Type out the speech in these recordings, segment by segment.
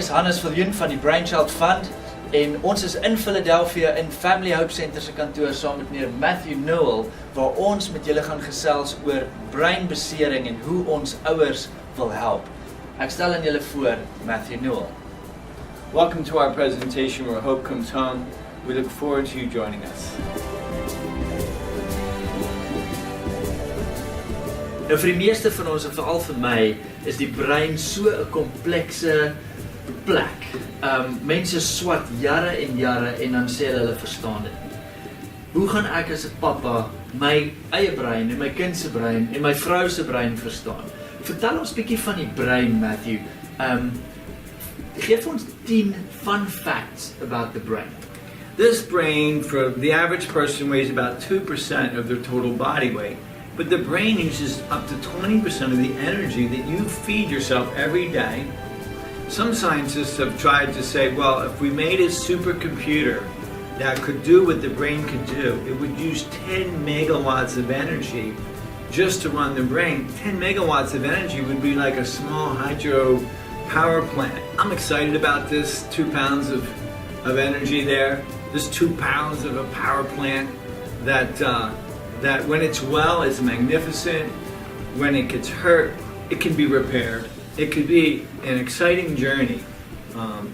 is Hannes Voeding van die Brain Fund en ons is in Philadelphia in Family Hope Center se kantoor saam met meneer Matthew Newell waar ons met julle gaan gesels oor breinbesering en hoe ons ouers wil help. Ek stel aan julle voor Matthew Newell. Welcome to our presentation where hope comes home. We look forward to you joining us. Nou vir die meeste van ons en veral vir my is die brein so 'n komplekse plek. Mense swat jare en dan sê hulle verstaan dit nie. Hoe gaan ek as 'n pappa my eie brein en my kind se brein en my vrou se brein verstaan? Vertel ons bietjie van die brein, Matthew. Geef ons 10 fun facts about the brain. This brain, for the average person, weighs about 2% of their total body weight. But the brain uses up to 20% of the energy that you feed yourself every day. Some scientists have tried to say, well, if we made a supercomputer that could do what the brain could do, it would use 10 megawatts of energy just to run the brain. 10 megawatts of energy would be like a small hydro power plant. I'm excited about this, 2 pounds of energy there. This 2 pounds of a power plant that when it's well, it's magnificent. When it gets hurt, it can be repaired. It could be an exciting journey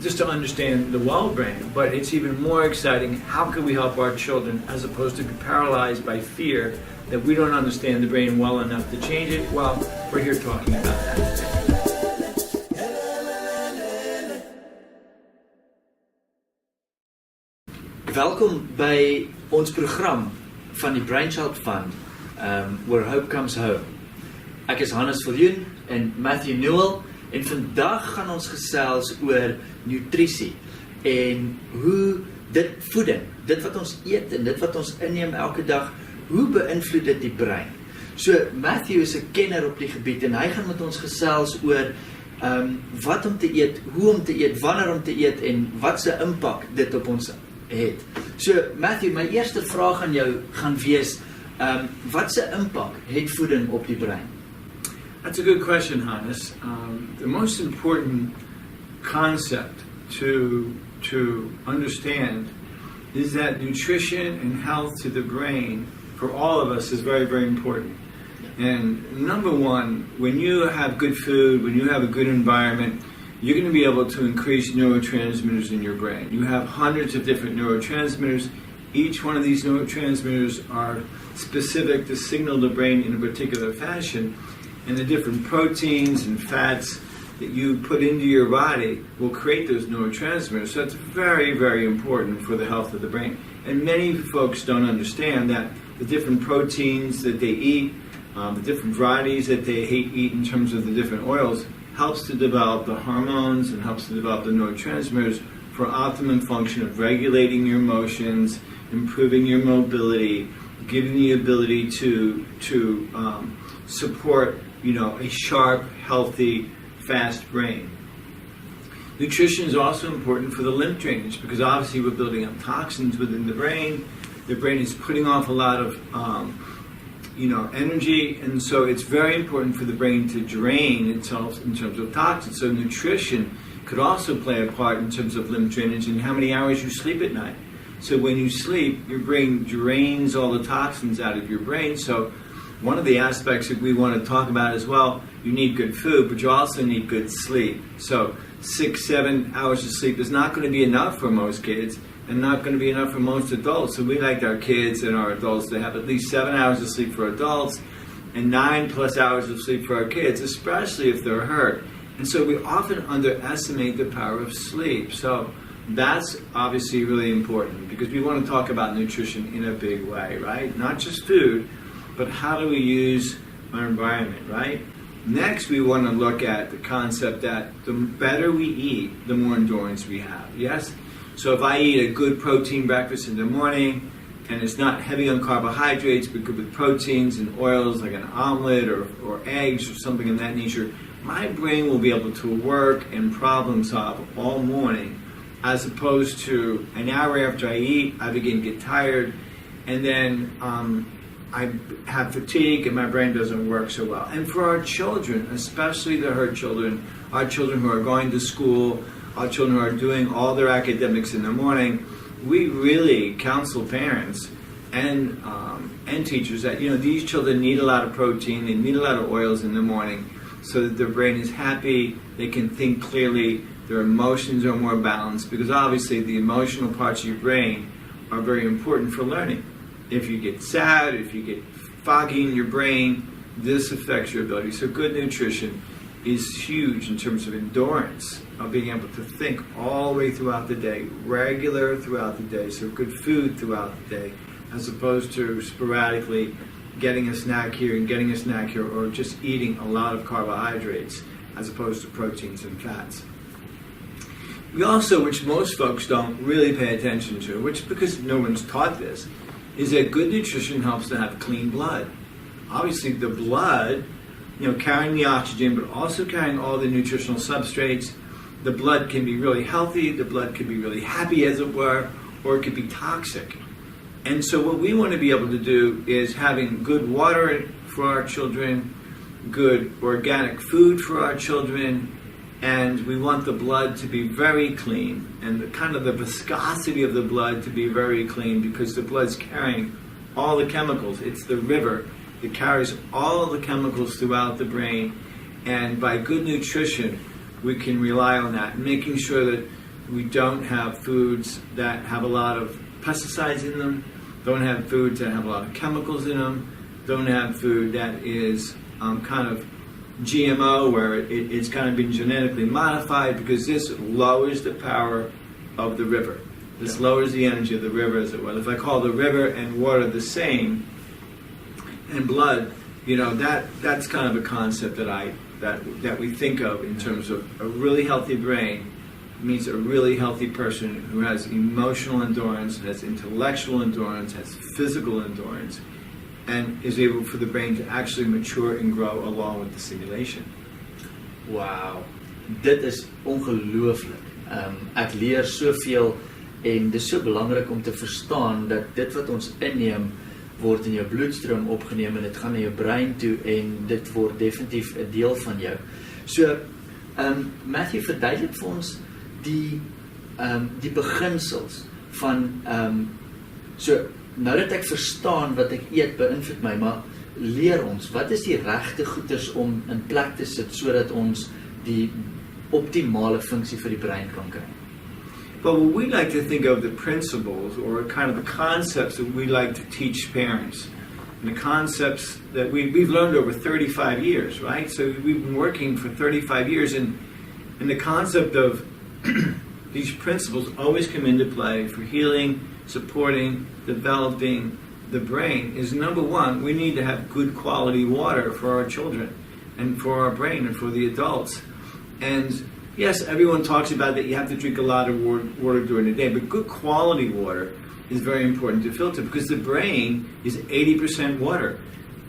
just to understand the well brain, but it's even more exciting. How can we help our children as opposed to be paralyzed by fear that we don't understand the brain well enough to change it? Well, we're here talking about that today. Welkom by ons program van die Brain Fund, where hope comes home. Ek is Hannes Voeding en Matthew Newell en vandag gaan ons gesels oor nutrisie en hoe dit voeding, dit wat ons eet en dit wat ons inneem elke dag, hoe beïnvloed dit die brein? So Matthew is 'n kenner op die gebied en hy gaan met ons gesels oor wat om te eet, hoe om te eet, wanneer om te eet en wat se impak dit op ons het. So Matthew, my eerste vraag aan jou gaan wees, wat se impak het voeding op die brein? That's a good question, Hannes. The most important concept to understand is that nutrition and health to the brain for all of us is very, very important. And number one, when you have good food, when you have a good environment, you're going to be able to increase neurotransmitters in your brain. You have hundreds of different neurotransmitters. Each one of these neurotransmitters are specific to signal the brain in a particular fashion. And the different proteins and fats that you put into your body will create those neurotransmitters. So it's very, very important for the health of the brain. And many folks don't understand that the different proteins that they eat, the different varieties that they eat in terms of the different oils, helps to develop the hormones and helps to develop the neurotransmitters for optimum function of regulating your emotions, improving your mobility, giving you the ability to support, a sharp, healthy, fast brain. Nutrition is also important for the lymph drainage because obviously we're building up toxins within the brain. The brain is putting off a lot of energy, and so it's very important for the brain to drain itself in terms of toxins. So nutrition could also play a part in terms of lymph drainage and how many hours you sleep at night. So when you sleep, your brain drains all the toxins out of your brain. So one of the aspects that we want to talk about as well, you need good food, but you also need good sleep. So 6-7 hours of sleep is not going to be enough for most kids and not going to be enough for most adults. So we like our kids and our adults to have at least 7 hours of sleep for adults and 9+ hours of sleep for our kids, especially if they're hurt. And so we often underestimate the power of sleep. So that's obviously really important because we want to talk about nutrition in a big way, right? Not just food, but how do we use our environment, right? Next, we want to look at the concept that the better we eat, the more endurance we have, yes? So if I eat a good protein breakfast in the morning, and it's not heavy on carbohydrates, but good with proteins and oils like an omelet or eggs or something of that nature, my brain will be able to work and problem solve all morning, as opposed to an hour after I eat, I begin to get tired, and then I have fatigue and my brain doesn't work so well. And for our children, especially the hurt children, our children who are going to school, our children are doing all their academics in the morning, we really counsel parents and teachers that, you know, these children need a lot of protein, they need a lot of oils in the morning so that their brain is happy, they can think clearly, their emotions are more balanced, because obviously the emotional parts of your brain are very important for learning. If you get sad, if you get foggy in your brain, this affects your ability. So good nutrition is huge in terms of endurance, of being able to think all the way throughout the day, regular throughout the day, so good food throughout the day, as opposed to sporadically getting a snack here and getting a snack here, or just eating a lot of carbohydrates as opposed to proteins and fats. We also, which most folks don't really pay attention to, which because no one's taught this, is that good nutrition helps to have clean blood. Obviously the blood, you know, carrying the oxygen, but also carrying all the nutritional substrates. The blood can be really healthy, the blood can be really happy, as it were, or it could be toxic. And so what we want to be able to do is having good water for our children, good organic food for our children, and we want the blood to be very clean, and the viscosity of the blood to be very clean, because the blood's carrying all the chemicals. It's the river that carries all of the chemicals throughout the brain, and by good nutrition we can rely on that, making sure that we don't have foods that have a lot of pesticides in them, don't have foods that have a lot of chemicals in them, don't have food that is kind of GMO, where it's kind of been genetically modified, because this lowers the power of the river. This lowers the energy of the river, as it were. If I call the river and water the same, and blood, you know, that's kind of a concept that we think of in terms of a really healthy brain means a really healthy person who has emotional endurance, has intellectual endurance, has physical endurance, and is able for the brain to actually mature and grow along with the stimulation. Wow, dit is ongelooflik. Ek leer soveel, en dit is so belangrik om te verstaan dat dit wat ons inneem word in jou bloedstroom opgeneem, en dit gaan na jou brein toe, en dit word definitief 'n deel van jou. So, Matthew, verduidelik vir ons die beginsels van so, nou dat ek verstaan wat ek eet beïnvloed my, maar leer ons, wat is die regte goeders om in plek te sit sodat ons die optimale funksie vir die brein kan kry? But what we like to think of the principles, or kind of the concepts that we like to teach parents, and the concepts that we've learned over 35 years, right? So we've been working for 35 years, and the concept of these principles always come into play for healing, supporting, developing the brain is, number one, we need to have good quality water for our children and for our brain and for the adults. And yes, everyone talks about that you have to drink a lot of water during the day, but good quality water is very important to filter, because the brain is 80% water,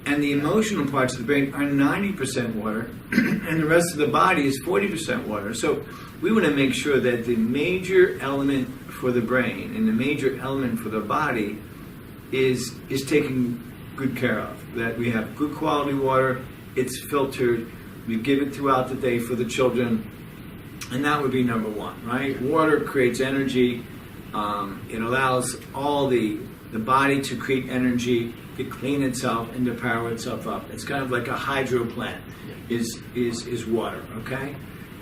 and the emotional parts of the brain are 90% water, and the rest of the body is 40% water. So we want to make sure that the major element for the brain and the major element for the body is taken good care of, that we have good quality water, it's filtered, we give it throughout the day for the children. And that would be number one, right? Water creates energy. It allows all the body to create energy, to clean itself, and to power itself up. It's kind of like a hydro plant is water, okay?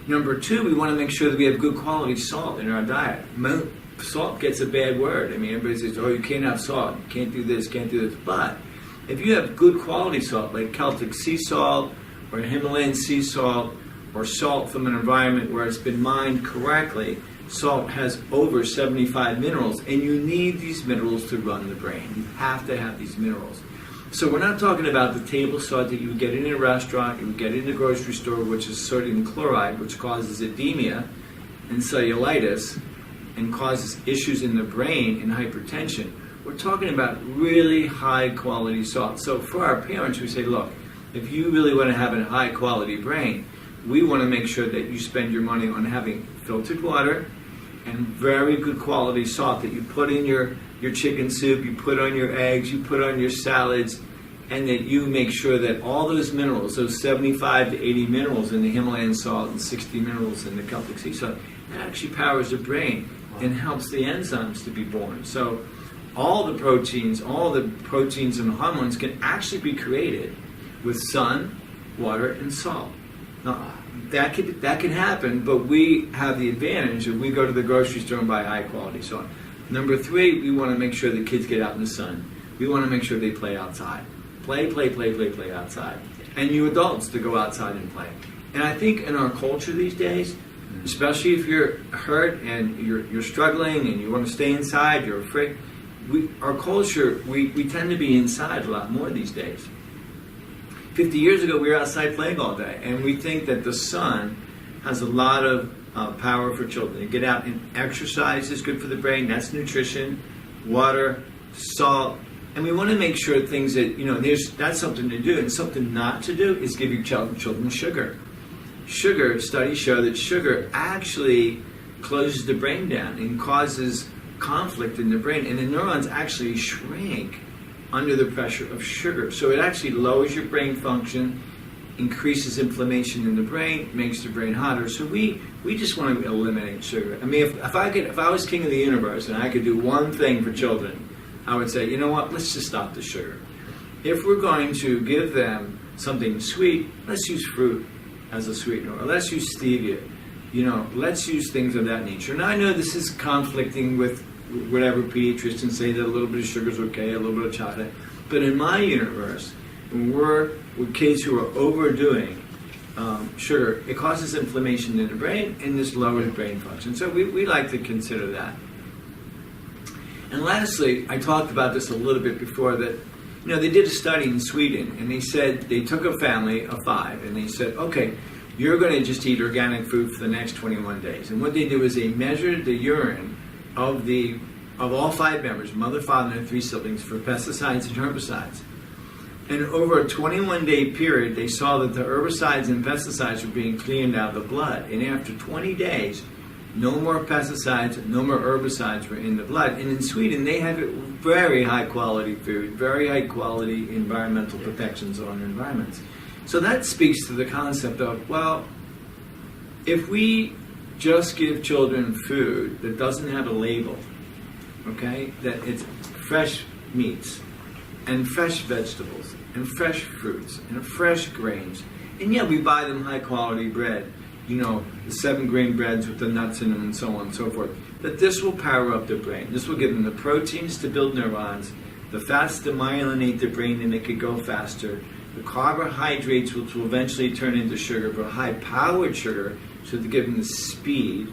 Number two, we want to make sure that we have good quality salt in our diet. Salt gets a bad word. I mean, everybody says, oh, you can't have salt. You can't do this, can't do this. But if you have good quality salt, like Celtic sea salt or Himalayan sea salt, or salt from an environment where it's been mined correctly, salt has over 75 minerals, and you need these minerals to run the brain. You have to have these minerals. So we're not talking about the table salt that you would get in a restaurant, you would get in the grocery store, which is sodium chloride, which causes edema and cellulitis and causes issues in the brain and hypertension. We're talking about really high quality salt. So for our parents, we say, look, if you really want to have a high quality brain, we want to make sure that you spend your money on having filtered water and very good quality salt that you put in your chicken soup, you put on your eggs, you put on your salads, and that you make sure that all those minerals, those 75 to 80 minerals in the Himalayan salt and 60 minerals in the Celtic sea salt, it actually powers the brain and helps the enzymes to be born. So all the proteins and hormones can actually be created with sun, water, and salt. Now, that can happen, but we have the advantage if we go to the grocery store and buy high quality salt. Number 3, we want to make sure the kids get out in the sun. We want to make sure they play outside. Play outside. And you adults to go outside and play. And I think in our culture these days, especially if you're hurt and you're struggling and you want to stay inside, you're afraid, our culture, we tend to be inside a lot more these days. 50 years ago, we were outside playing all day, and we think that the sun has a lot of power for children. To get out and exercise is good for the brain. That's nutrition, water, salt, and we want to make sure things that, that's something to do, and something not to do is give your children sugar. Studies show that sugar actually closes the brain down and causes conflict in the brain, and the neurons actually shrink under the pressure of sugar. So it actually lowers your brain function, increases inflammation in the brain, makes the brain hotter. So we just want to eliminate sugar. I mean, if I was king of the universe and I could do one thing for children, I would say, you know what, let's just stop the sugar. If we're going to give them something sweet, let's use fruit as a sweetener, or let's use stevia. Let's use things of that nature. Now, I know this is conflicting with whatever pediatricians say that a little bit of sugar is okay, a little bit of chocolate. But in my universe, when we're with kids who are overdoing sugar, it causes inflammation in the brain and this lowers brain function. So we like to consider that. And lastly, I talked about this a little bit before, that they did a study in Sweden, and they said they took a family of 5, and they said, okay, you're going to just eat organic food for the next 21 days. And what they did was they measured the urine of all 5 members, mother, father, and 3 siblings, for pesticides and herbicides. And over a 21-day period, they saw that the herbicides and pesticides were being cleaned out of the blood. And after 20 days, no more pesticides, no more herbicides were in the blood. And in Sweden, they have very high-quality food, very high-quality environmental protections on environments. So that speaks to the concept of, well, if we just give children food that doesn't have a label, okay, that it's fresh meats and fresh vegetables and fresh fruits and fresh grains, and yeah, we buy them high-quality bread, the 7-grain breads with the nuts in them and so on and so forth, that this will power up the brain. This will give them the proteins to build neurons, the fats to myelinate the brain and make it go faster, the carbohydrates which will eventually turn into sugar, but high-powered sugar, so to give them the speed,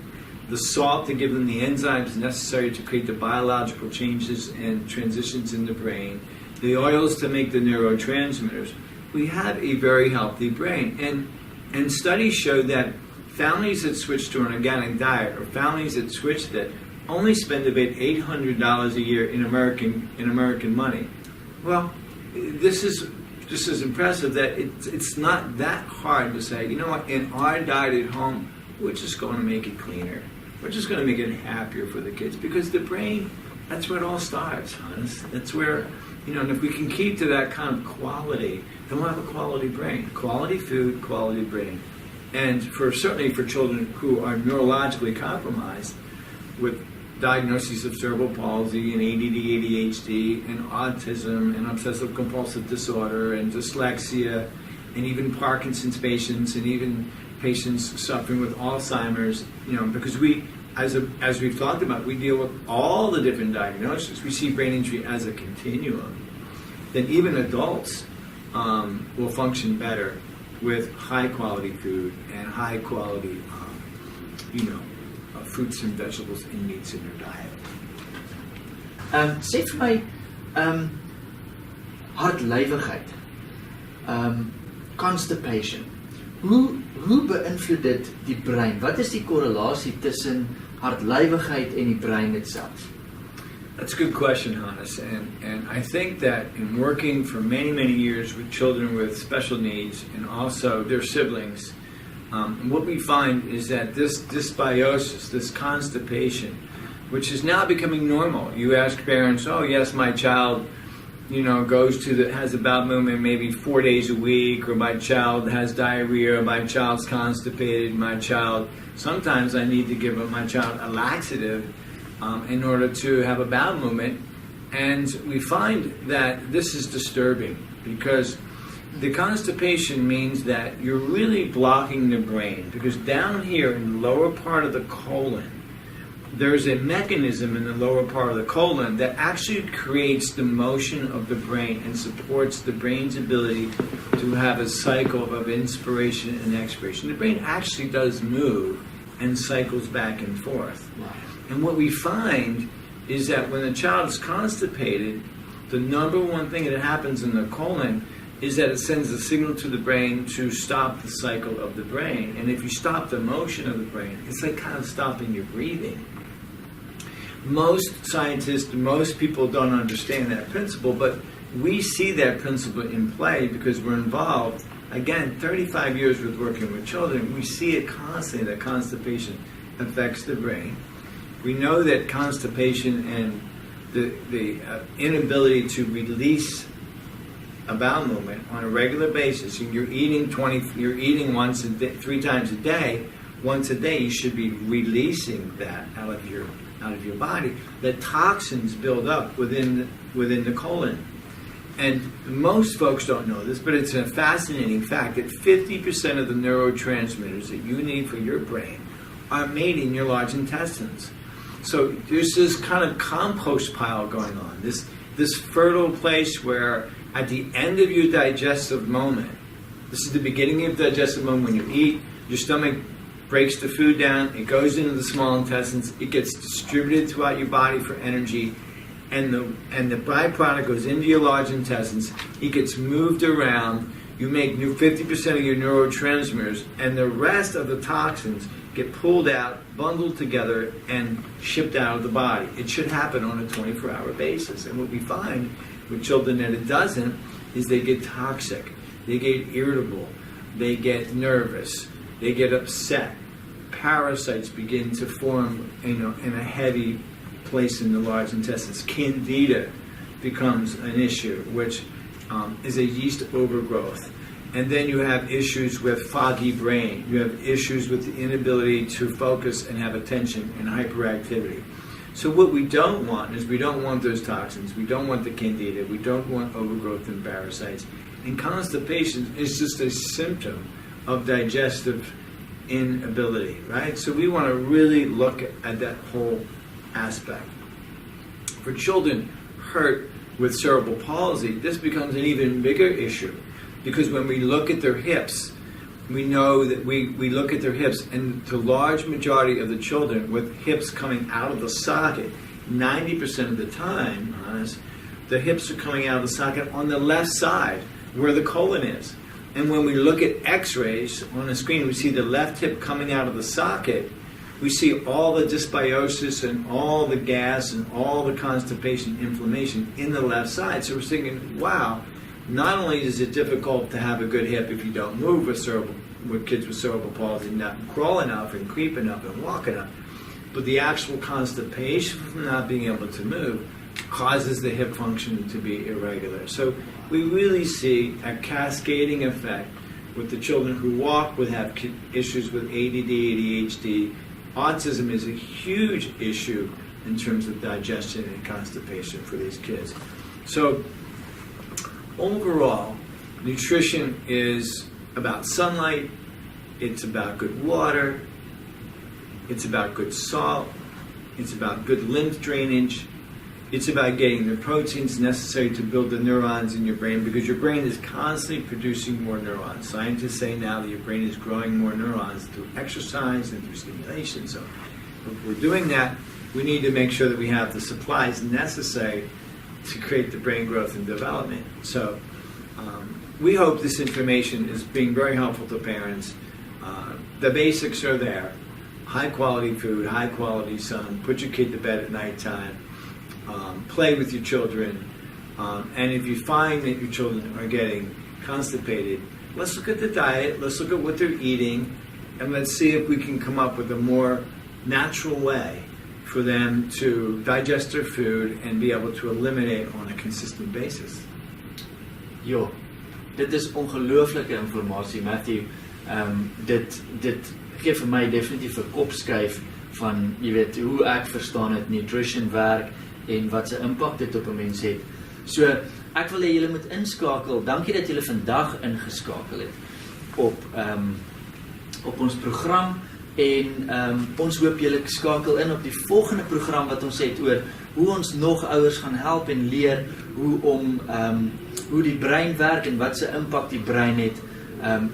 the salt to give them the enzymes necessary to create the biological changes and transitions in the brain, the oils to make the neurotransmitters. We have a very healthy brain. And studies show that families that switch to an organic diet, or families that switch that, only spend about $800 a year in American money. Well, this is just as impressive that it's not that hard to say, you know what, in our diet at home, we're just going to make it cleaner. We're just going to make it happier for the kids, because the brain, that's where it all starts, Hans. That's where, and if we can keep to that kind of quality, then we'll have a quality brain. Quality food, quality brain. And certainly for children who are neurologically compromised with diagnoses of cerebral palsy and ADD, ADHD, and autism, and obsessive compulsive disorder, and dyslexia, and even Parkinson's patients, and even patients suffering with Alzheimer's, because as we've talked about, we deal with all the different diagnoses. We see brain injury as a continuum. Then even adults will function better with high-quality food and high-quality, fruits and vegetables and meats in their diet. Sê vir my, hartlywigheid, constipation. Hoe beïnvloed dit die brein? Wat is die korrelasie tussen hartlywigheid en die brein itself? That's a good question, Hannes. And I think that in working for many, many years with children with special needs and also their siblings, what we find is that this dysbiosis, this constipation, which is now becoming normal. You ask parents, oh yes, my child, has a bowel movement maybe 4 days a week, or my child has diarrhea, or my child's constipated, my child Sometimes I need to give my child a laxative in order to have a bowel movement. And we find that this is disturbing because the constipation means that you're really blocking the brain, because down here in the lower part of the colon, there's a mechanism in the lower part of the colon that actually creates the motion of the brain and supports the brain's ability to have a cycle of inspiration and expiration. The brain actually does move and cycles back and forth. And what we find is that when a child is constipated, the number one thing that happens in the colon is that it sends a signal to the brain to stop the cycle of the brain. And if you stop the motion of the brain, it's like kind of stopping your breathing. Most scientists, most people don't understand that principle, but we see that principle in play because we're involved. Again, 35 years with working with children, we see it constantly, that constipation affects the brain. We know that constipation and the inability to release a bowel movement on a regular basis, and you're eating once a day, 3 times a day. Once a day, you should be releasing that out of your body. The toxins build up within the colon, and most folks don't know this, but it's a fascinating fact that 50% of the neurotransmitters that you need for your brain are made in your large intestines. So there's this kind of compost pile going on. This fertile place where at the end of your digestive moment, this is the beginning of the digestive moment when you eat, your stomach breaks the food down, it goes into the small intestines, it gets distributed throughout your body for energy, and the byproduct goes into your large intestines, it gets moved around, you make 50% of your neurotransmitters, and the rest of the toxins get pulled out, bundled together, and shipped out of the body. It should happen on a 24-hour basis. And what we find with children that it doesn't is they get toxic, they get irritable, they get nervous, they get upset. Parasites begin to form, in a heavy place in the large intestines. Candida becomes an issue, which is a yeast overgrowth. And then you have issues with foggy brain. You have issues with the inability to focus and have attention and hyperactivity. So what we don't want is we don't want those toxins. We don't want the candida. We don't want overgrowth and parasites. And constipation is just a symptom of digestive inability, right? So we want to really look at that whole aspect. For children hurt with cerebral palsy, this becomes an even bigger issue. Because when we look at their hips, we know that we look at their hips, and the large majority of the children with hips coming out of the socket, 90% of the time, the hips are coming out of the socket on the left side, where the colon is. And when we look at x-rays on the screen, we see the left hip coming out of the socket, we see all the dysbiosis and all the gas and all the constipation, inflammation in the left side. So we're thinking, wow, not only is it difficult to have a good hip if you don't move with kids with cerebral palsy, not crawl enough and creep enough and walk enough, but the actual constipation from not being able to move causes the hip function to be irregular. So we really see a cascading effect with the children who walk, have issues with ADD, ADHD. Autism is a huge issue in terms of digestion and constipation for these kids. So overall, nutrition is about sunlight, it's about good water, it's about good salt, it's about good lymph drainage, it's about getting the proteins necessary to build the neurons in your brain, because your brain is constantly producing more neurons. Scientists say now that your brain is growing more neurons through exercise and through stimulation. So if we're doing that, we need to make sure that we have the supplies necessary to create the brain growth and development. So we hope this information is being very helpful to parents. The basics are there. High quality food, high quality sun, put your kid to bed at nighttime, play with your children, and if you find that your children are getting constipated, let's look at the diet, let's look at what they're eating, and let's see if we can come up with a more natural way for them to digest their food and be able to eliminate on a consistent basis. Jo, dit is ongelooflike informasie, Matthew. Dit gee vir my definitief 'n kopskuif van, jy weet, hoe ek verstaan het nutrition werk en wat se impak dit op 'n mens het. So, ek wil hê julle moet inskakel. Dankie dat julle vandag ingeskakel het op ons program en ons hoop julle skakel in op die volgende program wat ons het oor hoe ons nog ouers gaan help en leer hoe die brein werk en wat se impak die brein het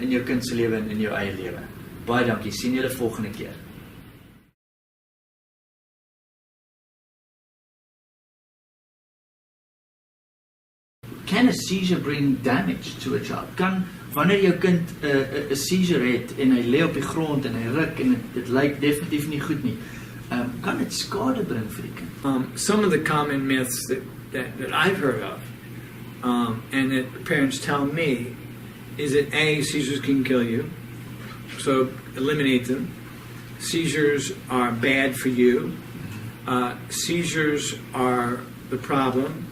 in jou kind se lewe en in jou eie lewe. Baie dankie. Sien julle volgende keer. Can a seizure bring damage to a child? Kan wanneer jou kind 'n seizure het en hy lê op die grond en hy ruk en dit lyk definitief nie goed nie, kan dit skade bring vir die kind? Some of the common myths that I've heard of, and that parents tell me, is that seizures can kill you, so eliminate them. Seizures are bad for you. Seizures are the problem.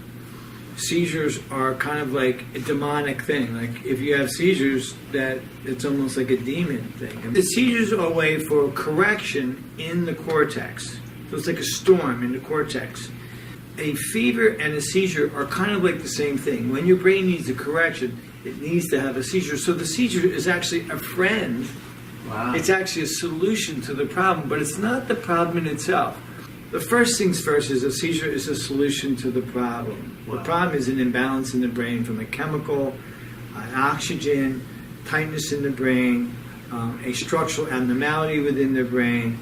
Seizures are kind of like a demonic thing. Like if you have seizures, that it's almost like a demon thing. And the seizures are a way for correction in the cortex. So it's like a storm in the cortex. A fever and a seizure are kind of like the same thing. When your brain needs a correction, it needs to have a seizure. So the seizure is actually a friend. Wow. It's actually a solution to the problem, but it's not the problem in itself. The first things first is a seizure is a solution to the problem. Wow. The problem is an imbalance in the brain from a chemical, oxygen, tightness in the brain, a structural abnormality within the brain.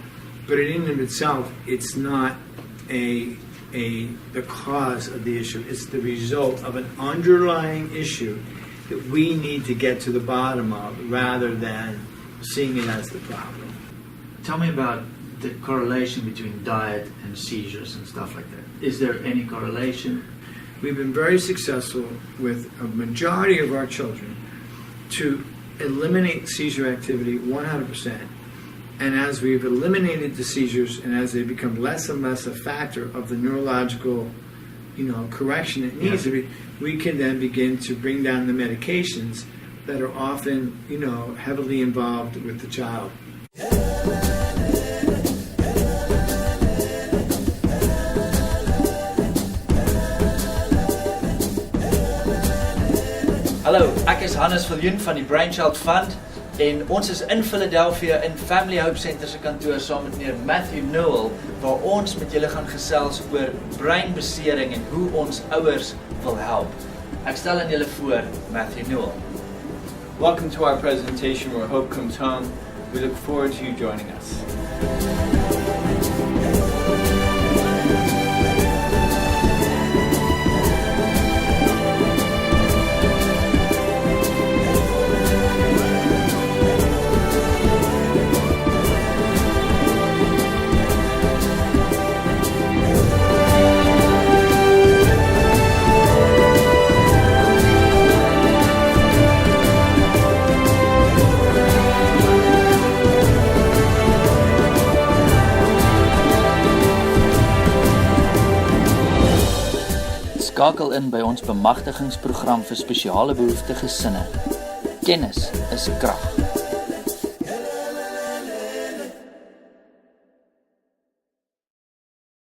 But in and of itself, it's not the cause of the issue. It's the result of an underlying issue that we need to get to the bottom of rather than seeing it as the problem. Tell me about the correlation between diet and seizures and stuff like that. Is there any correlation? We've been very successful with a majority of our children to eliminate seizure activity 100%. And as we've eliminated the seizures and as they become less and less a factor of the neurological, correction that needs to be, we can then begin to bring down the medications that are often, heavily involved with the child. Hallo, ek is Hannes van die Brain Fund en ons is in Philadelphia in Family Hope Center se kantoor saam met meneer Matthew Newell waar ons met julle gaan gesels oor breinbesering en hoe ons ouers wil help. Ek stel aan julle voor Matthew Newell. Welcome to our presentation where hope comes home. We look forward to you joining us. Skakel in by ons bemagtigingsprogram vir spesiale behoeftige gesinne. Kennis is krag.